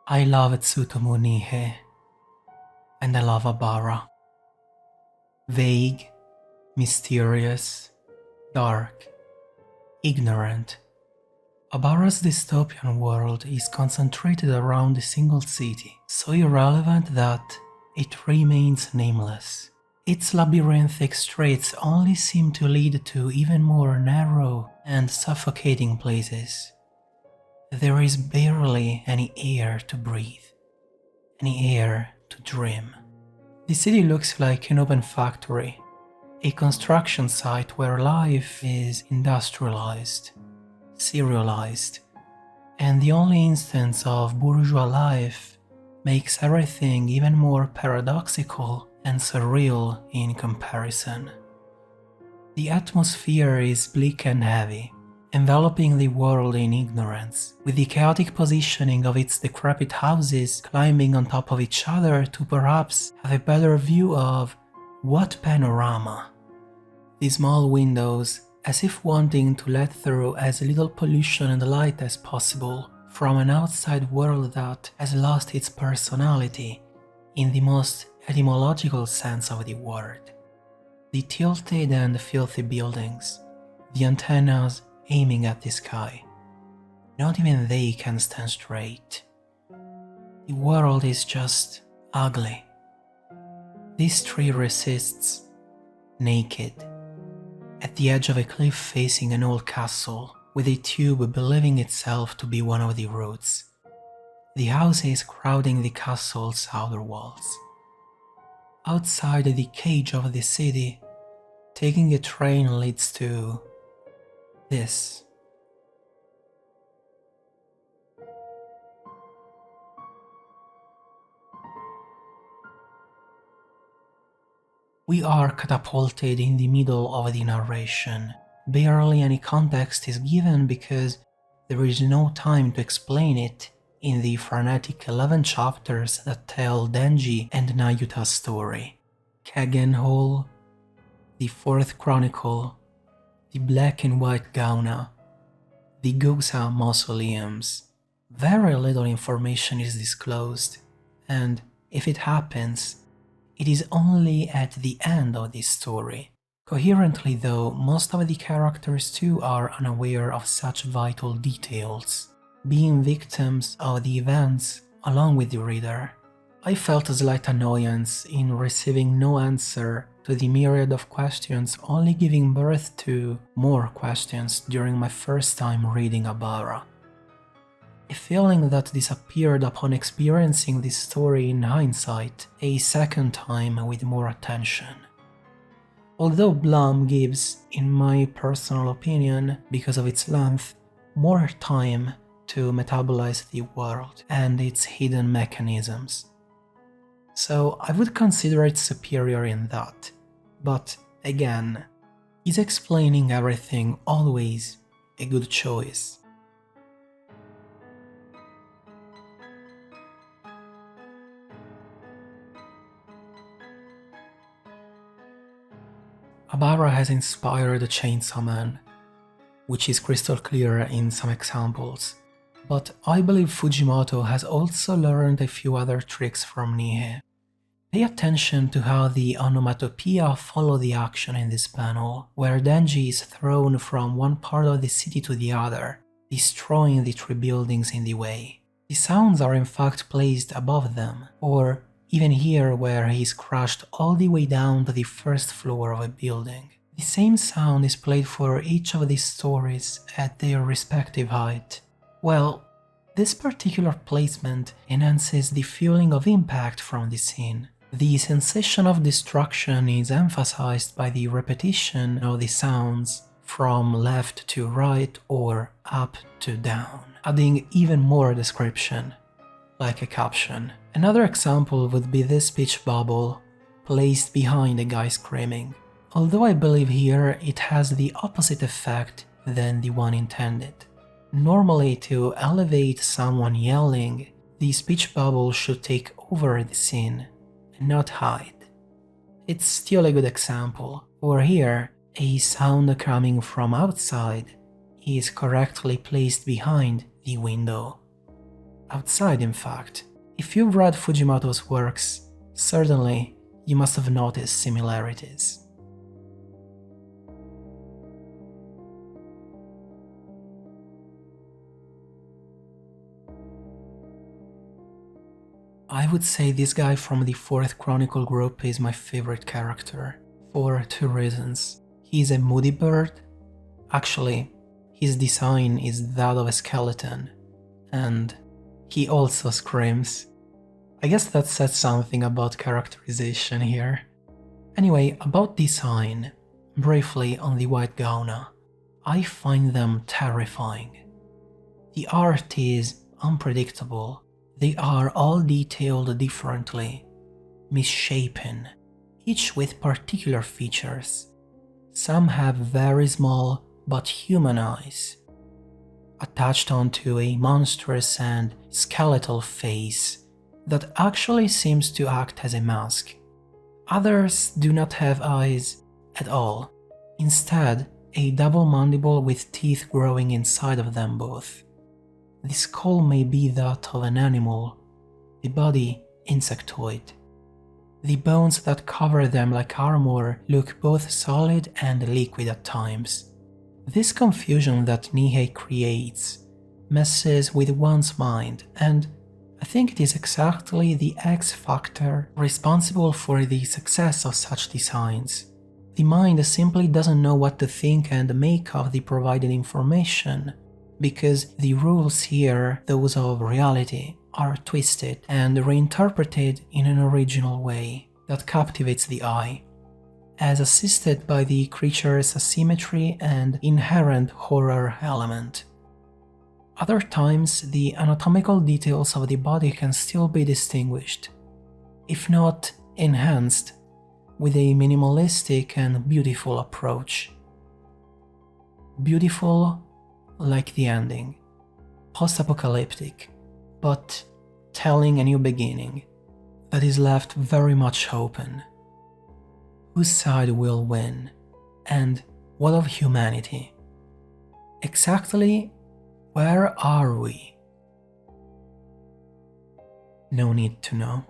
I love Tsutomu Nihei, and I love Abara. Vague, mysterious, dark, ignorant. Abara's dystopian world is concentrated around a single city, so irrelevant that it remains nameless. Its labyrinthic streets only seem to lead to even more narrow and suffocating places. There is barely any air to breathe, any air to dream. The city looks like an open factory, a construction site where life is industrialized, serialized, and the only instance of bourgeois life makes everything even more paradoxical and surreal in comparison. The atmosphere is bleak and heavy, enveloping the world in ignorance, with the chaotic positioning of its decrepit houses climbing on top of each other to perhaps have a better view of what panorama. The small windows, as if wanting to let through as little pollution and light as possible from an outside world that has lost its personality in the most etymological sense of the word. The tilted and filthy buildings, the antennas aiming at the sky. Not even they can stand straight. The world is just ugly. This tree resists, naked, at the edge of a cliff facing an old castle, with a tube believing itself to be one of the roots. The houses crowding the castle's outer walls. Outside the cage of the city, taking a train leads to this. We are catapulted in the middle of the narration. Barely any context is given because there is no time to explain it in the frenetic 11 chapters that tell Denji and Nayuta's story. Kagen Hall, the Fourth Chronicle, the Black and White Gauna, the Gosa mausoleums. Very little information is disclosed, and if it happens, it is only at the end of this story. Coherently though, most of the characters too are unaware of such vital details, being victims of the events along with the reader. I felt a slight annoyance in receiving no answer to the myriad of questions, only giving birth to more questions during my first time reading Abara. A feeling that disappeared upon experiencing this story in hindsight a second time with more attention. Although Blum gives, in my personal opinion, because of its length, more time to metabolize the world and its hidden mechanisms. So I would consider it superior in that. But again, is explaining everything always a good choice? Abara has inspired the Chainsaw Man, which is crystal clear in some examples, but I believe Fujimoto has also learned a few other tricks from Nihei. Pay attention to how the onomatopoeia follow the action in this panel, where Denji is thrown from one part of the city to the other, destroying the three buildings in the way. The sounds are in fact placed above them, or even here where he is crushed all the way down to the first floor of a building. The same sound is played for each of these stories at their respective height. Well, this particular placement enhances the feeling of impact from the scene. The sensation of destruction is emphasized by the repetition of the sounds from left to right or up to down, adding even more description, like a caption. Another example would be this speech bubble placed behind a guy screaming, although I believe here it has the opposite effect than the one intended. Normally, to elevate someone yelling, the speech bubble should take over the scene and not hide. It's still a good example, for here, a sound coming from outside is correctly placed behind the window. outside in fact. If you've read Fujimoto's works, certainly you must have noticed similarities. I would say this guy from the 4th Chronicle group is my favorite character, for 2 reasons. He's a moody bird. Actually, his design is that of a skeleton, and he also screams. I guess that says something about characterization here. Anyway, about design, briefly on the White Gauna, I find them terrifying. The art is unpredictable. They are all detailed differently, misshapen, each with particular features. Some have very small but human eyes, attached onto a monstrous and skeletal face that actually seems to act as a mask. Others do not have eyes at all, instead a double mandible with teeth growing inside of them both. The skull may be that of an animal, the body insectoid. The bones that cover them like armor look both solid and liquid at times. This confusion that Nihei creates messes with one's mind, and I think it is exactly the X factor responsible for the success of such designs. The mind simply doesn't know what to think and make of the provided information, because the rules here, those of reality, are twisted and reinterpreted in an original way that captivates the eye, as assisted by the creature's asymmetry and inherent horror element. Other times, the anatomical details of the body can still be distinguished, if not enhanced, with a minimalistic and beautiful approach. Beautiful like the ending, post-apocalyptic, but telling a new beginning that is left very much open. Whose side will win, and what of humanity? Exactly where are we? No need to know.